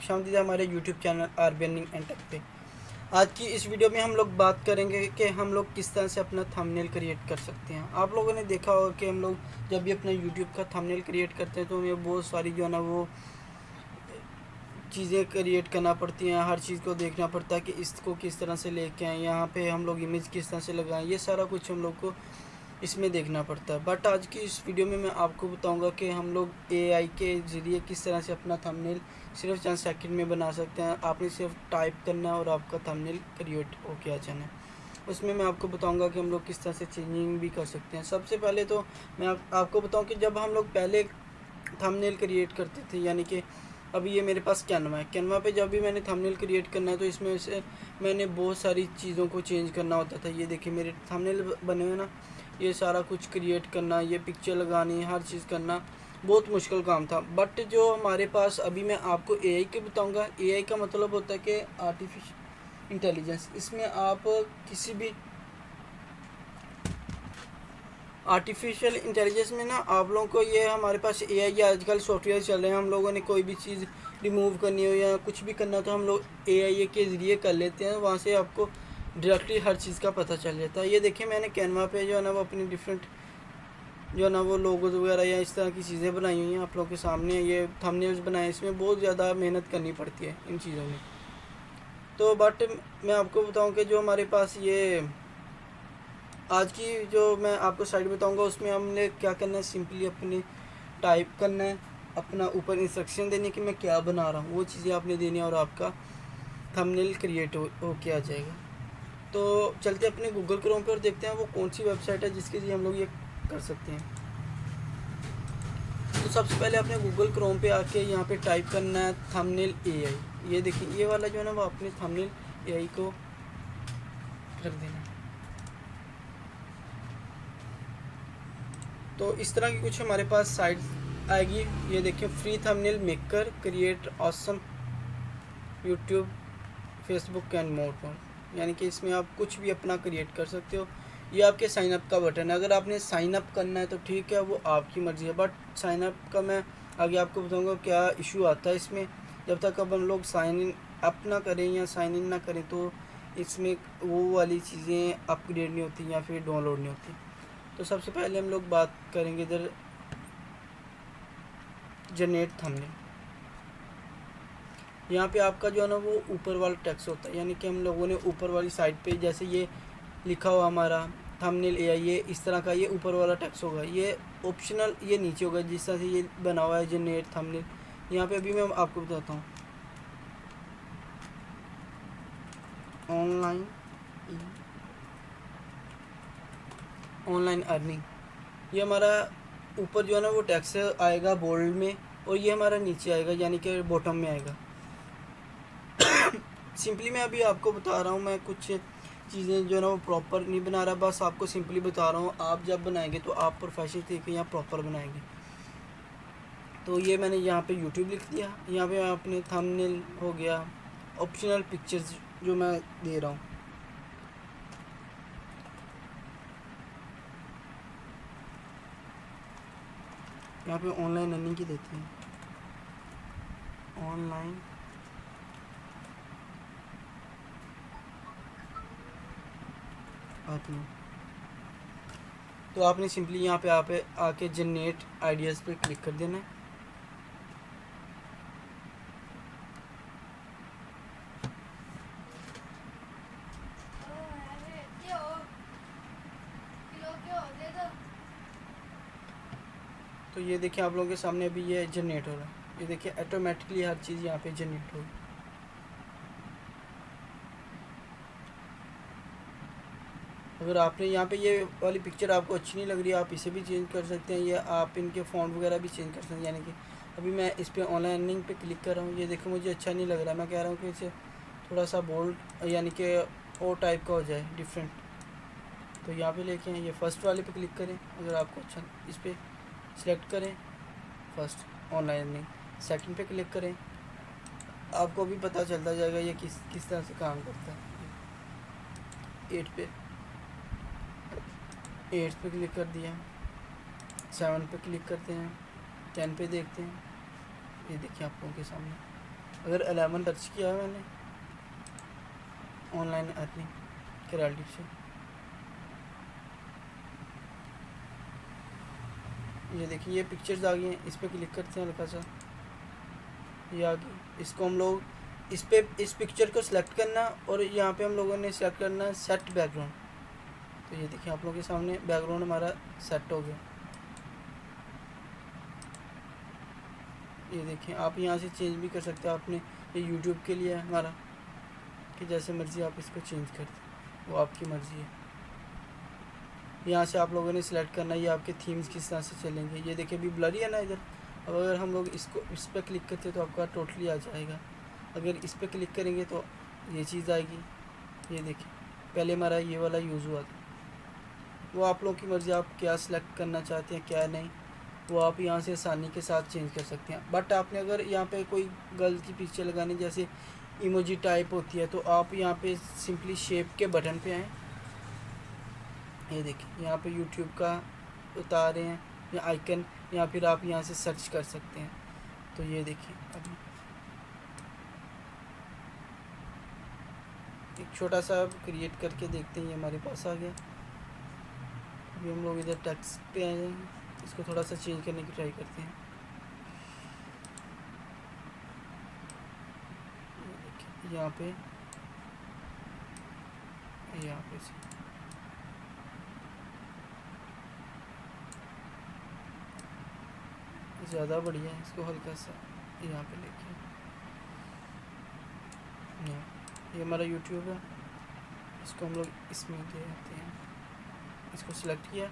खुशामदीद हमारे YouTube channel RB earning and tech पे। आज की इस वीडियो में हम लोग बात करेंगे कि हम लोग किस तरह से अपना थंबनेल क्रिएट कर सकते हैं। आप लोगों ने देखा होगा कि हम लोग जब भी अपना यूट्यूब का थंबनेल क्रिएट करते हैं तो हमें बहुत सारी जो है ना वो चीज़ें क्रिएट करना पड़ती हैं, हर चीज़ को देखना पड़ता है कि इसको किस तरह से लेके आएँ, यहाँ पे हम लोग इमेज किस तरह से लगाएं, ये सारा कुछ हम लोग को इसमें देखना पड़ता है। बट आज की इस वीडियो में मैं आपको बताऊंगा कि हम लोग एआई के ज़रिए किस तरह से अपना थंबनेल सिर्फ चंद सेकंड में बना सकते हैं। आपने सिर्फ टाइप करना है और आपका थंबनेल क्रिएट होके आ जाना है। उसमें मैं आपको बताऊंगा कि हम लोग किस तरह से चेंजिंग भी कर सकते हैं। सबसे पहले तो मैं आपको बताऊं कि जब हम लोग पहले थंबनेल क्रिएट करते थे, यानी कि अभी ये मेरे पास कैनवा है, कैनवा पे जब भी मैंने थंबनेल क्रिएट करना है तो इसमें से मैंने बहुत सारी चीज़ों को चेंज करना होता था। ये देखिए मेरे थंबनेल बने हुए ना, ये सारा कुछ क्रिएट करना, ये पिक्चर लगानी, हर चीज़ करना बहुत मुश्किल काम था। बट जो हमारे पास अभी मैं आपको एआई के बताऊंगा, एआई का मतलब होता है कि आर्टिफिशियल इंटेलिजेंस। इसमें आप किसी भी आर्टिफिशियल इंटेलिजेंस में ना आप लोगों को ये हमारे पास एआई आजकल सॉफ्टवेयर चल रहे हैं, हम लोगों ने कोई भी चीज़ रिमूव करनी हो या कुछ भी करना हो तो हम लोग एआई के ज़रिए कर लेते हैं। वहाँ से आपको डायरेक्टली हर चीज़ का पता चल जाता है। ये देखिए मैंने कैनवा पे जो है ना वो अपनी डिफरेंट जो है ना वो लोगोज वगैरह या इस तरह की चीज़ें बनाई हुई हैं आप लोगों के सामने। ये थंबनेल्स बनाए, इसमें बहुत ज़्यादा मेहनत करनी पड़ती है इन चीज़ों में। तो बट मैं आपको बताऊं कि जो हमारे पास ये आज की जो मैं आपको साइड बताऊंगा उसमें हमने क्या करना है, सिंपली अपने टाइप करना है, अपना ऊपर इंस्ट्रक्शन देने कि मैं क्या बना रहा हूँ, वो चीज़ें आपने देनी है और आपका थंबनेल क्रिएट हो के आ जाएगा। तो चलते अपने गूगल क्रोम पे और देखते हैं वो कौन सी वेबसाइट है जिसके लिए हम लोग ये कर सकते हैं। तो सबसे पहले अपने गूगल क्रोम पे आके यहाँ पे टाइप करना है थंबनेल एआई। ये देखिए ये वाला जो है ना वो अपने थंबनेल एआई को कर देना। तो इस तरह की कुछ हमारे पास साइट आएगी। ये देखिए free thumbnail maker, create awesome, YouTube, Facebook and more. यानी कि इसमें आप कुछ भी अपना क्रिएट कर सकते हो। ये आपके साइन अप का बटन है, अगर आपने साइन अप करना है तो ठीक है, वो आपकी मर्ज़ी है। बट साइन अप का मैं आगे आपको बताऊंगा क्या इशू आता है इसमें। जब तक अब हम लोग साइन इन अप ना करें या साइन इन ना करें तो इसमें वो वाली चीज़ें अपग्रेड नहीं होती या फिर डाउनलोड नहीं होती। तो सबसे पहले हम लोग बात करेंगे इधर जनरेट थंबनेल। यहाँ पे आपका जो है ना वो ऊपर वाला टेक्स्ट होता है, यानी कि हम लोगों ने ऊपर वाली साइड पे जैसे ये लिखा हुआ हमारा थंबनेल एआई, ये इस तरह का ये ऊपर वाला टेक्स्ट होगा। ये ऑप्शनल ये नीचे होगा जिस तरह से ये बना हुआ है जनरेट थंबनेल। यहाँ पे अभी मैं आपको बताता हूँ ऑनलाइन ऑनलाइन अर्निंग। ये हमारा ऊपर जो है ना वो टेक्स्ट आएगा बोल्ड में और ये हमारा नीचे आएगा यानी कि बॉटम में आएगा। सिंपली मैं अभी आपको बता रहा हूँ, मैं कुछ चीज़ें जो है ना वो प्रॉपर नहीं बना रहा, बस आपको सिंपली बता रहा हूँ। आप जब बनाएंगे तो आप प्रोफेशनल तरीके यहाँ प्रॉपर बनाएंगे। तो ये मैंने यहाँ पे यूट्यूब लिख दिया, यहाँ पे अपने थंबनेल हो गया, ऑप्शनल पिक्चर्स जो मैं दे रहा हूँ। यहाँ पे ऑनलाइन अर्निंग की देते हैं, ऑनलाइन अर्निंग। तो आपने सिंपली यहाँ पे आके जनरेट आइडियाज़ पे क्लिक कर देना है। तो ये देखिए आप लोगों के सामने अभी ये जनरेट हो रहा है। ये देखिए ऑटोमेटिकली हर चीज़ यहाँ पे जनरेट होगी। अगर आपने यहाँ पे ये वाली पिक्चर आपको अच्छी नहीं लग रही, आप इसे भी चेंज कर सकते हैं या आप इनके फ़ॉन्ट वगैरह भी चेंज कर सकते हैं। यानी कि अभी मैं इस पर ऑनलाइन अर्निंग पे क्लिक कर रहा हूँ, ये देखो मुझे अच्छा नहीं लग रहा, मैं कह रहा हूँ कि इसे थोड़ा सा बोल्ड यानी कि और टाइप का हो जाए, डिफरेंट। तो यहाँ पे लेके आए, ये फ़र्स्ट वाले पे क्लिक करें, अगर आपको अच्छा इस पर सिलेक्ट करें फर्स्ट ऑनलाइन अर्निंग, सेकंड पे क्लिक करें, आपको भी पता चलता जाएगा ये किस तरह से काम करता है। 8 पे क्लिक कर दिया, 7 पे क्लिक करते हैं, 10 पे देखते हैं। ये देखिए आप लोगों के सामने अगर 11 टच किया है मैंने ऑनलाइन अर्निंग क्रेडिट से, ये देखिए ये पिक्चर्स आ गई हैं, इस पर क्लिक करते हैं हल्का सा, ये आ गई। इसको हम लोग इस पिक्चर को सिलेक्ट करना और यहाँ पे हम लोगों ने सेलेक्ट करना है सेट बैकग्राउंड। तो ये देखिए आप लोगों के सामने बैकग्राउंड हमारा सेट हो गया। ये देखिए आप यहाँ से चेंज भी कर सकते हैं, आपने ये यूट्यूब के लिए है हमारा कि जैसे मर्ज़ी आप इसको चेंज कर दें, वो आपकी मर्ज़ी है। यहाँ से आप लोगों ने सिलेक्ट करना है ये आपके थीम्स किस तरह से चलेंगे। ये देखिए अभी ब्लरी है ना इधर, अब अगर हम लोग इसको इस पर क्लिक करते तो आपका टोटली आ जाएगा। अगर इस पर क्लिक करेंगे तो ये चीज़ आएगी। ये देखिए पहले हमारा ये वाला यूज़ हुआ था, वो आप लोगों की मर्ज़ी, आप क्या सिलेक्ट करना चाहते हैं क्या नहीं, वो आप यहाँ से आसानी के साथ चेंज कर सकते हैं। बट आपने अगर यहाँ पे कोई गर्ल की पिक्चर लगानी जैसे इमोजी टाइप होती है तो आप यहाँ पे सिंपली शेप के बटन पे आएँ। ये देखिए यहाँ पे यूट्यूब का बता रहे हैं या आइकन, या फिर आप यहाँ से सर्च कर सकते हैं। तो ये देखिए अभी एक छोटा सा क्रिएट करके देखते हैं, ये हमारे पास आ गया। अभी हम लोग इधर टेक्स्ट पे आ जाएंगे, इसको थोड़ा सा चेंज करने की ट्राई करते हैं। यहाँ पे से ज़्यादा बढ़िया है, इसको हल्का सा यहाँ पे लेके, ये हमारा यूट्यूब है, इसको हम लोग इसमें ले आते हैं। इसको सिलेक्ट किया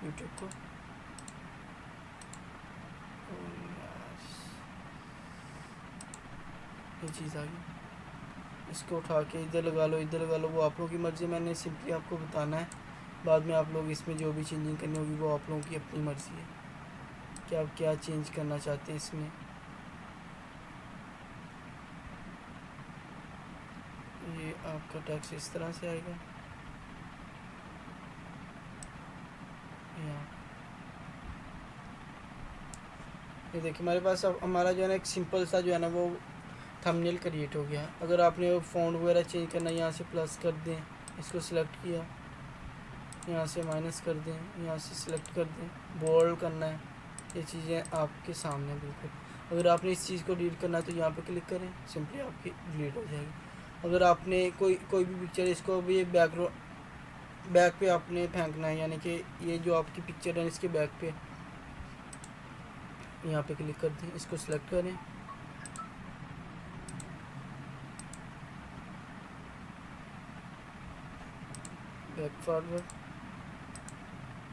यूट्यूब को, ये चीज़ आ गई। इसको उठा के इधर लगा लो इधर लगा लो, वो आप लोगों की मर्ज़ी। मैंने सिंपली आपको बताना है, बाद में आप लोग इसमें जो भी चेंजिंग करनी होगी वो आप लोगों की अपनी मर्ज़ी है कि आप क्या चेंज करना चाहते हैं इसमें। ये आपका टैक्स इस तरह से आएगा, यहाँ ये देखिए हमारे पास अब हमारा जो है ना एक सिंपल सा जो है ना वो थंबनेल क्रिएट हो गया। अगर आपने फ़ॉन्ट वगैरह चेंज करना है यहाँ से प्लस कर दें, इसको सिलेक्ट किया, यहाँ से माइनस कर दें, यहाँ से सिलेक्ट कर दें, बोल्ड करना है, ये चीज़ें आपके सामने बिल्कुल। अगर आपने इस चीज़ को डिलीट करना है तो यहाँ पे क्लिक करें, सिंपली आपकी डिलीट हो जाएगी। अगर आपने कोई भी पिक्चर, इसको भी बैक पे आपने फेंकना है, यानी कि ये जो आपकी पिक्चर है इसके बैक पे यहाँ पे क्लिक कर दें, इसको सिलेक्ट करें, बैक फॉरवर्ड।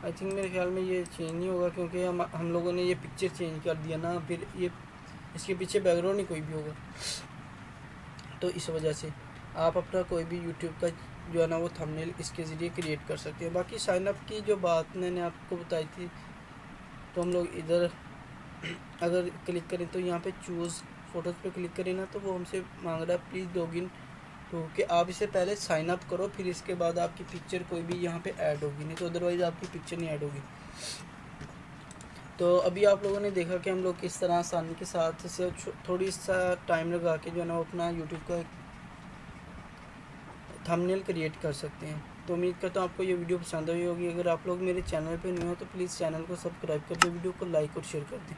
आई थिंक मेरे ख्याल में ये चेंज नहीं होगा क्योंकि हम लोगों ने ये पिक्चर चेंज कर दिया ना, फिर ये इसके पीछे बैकग्राउंड ही कोई भी होगा, तो इस वजह से आप अपना कोई भी यूट्यूब का जो है ना वो थंबनेल इसके ज़रिए क्रिएट कर सकते हैं। बाकी साइन अप की जो बात मैंने आपको बताई थी, तो हम लोग इधर अगर क्लिक करें तो यहाँ पे चूज़ फ़ोटोज़ पे क्लिक करें ना, तो वो हमसे मांग रहा है प्लीज़ लॉगिन तो कि आप इसे पहले साइन अप करो, फिर इसके बाद आपकी पिक्चर कोई भी यहाँ पे ऐड होगी, नहीं तो अदरवाइज़ आपकी पिक्चर नहीं ऐड होगी। तो अभी आप लोगों ने देखा कि हम लोग किस तरह आसानी के साथ से थोड़ी सा टाइम लगा के जो है ना अपना यूट्यूब का थंबनेल क्रिएट कर सकते हैं। तो उम्मीद करता हूँ आपको ये वीडियो पसंद आई होगी। अगर आप लोग मेरे चैनल पे न्यू हो तो प्लीज़ चैनल को सब्सक्राइब कर दें, वीडियो को लाइक और शेयर कर दें,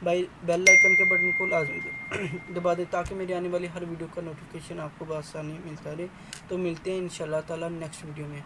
बेल आइकन के बटन को लाजमी दबा दें ताकि मेरी आने वाली हर वीडियो का नोटिफिकेशन आपको बआसानी मिलता रहे। तो मिलते हैं इंशाल्लाह ताला नेक्स्ट वीडियो में।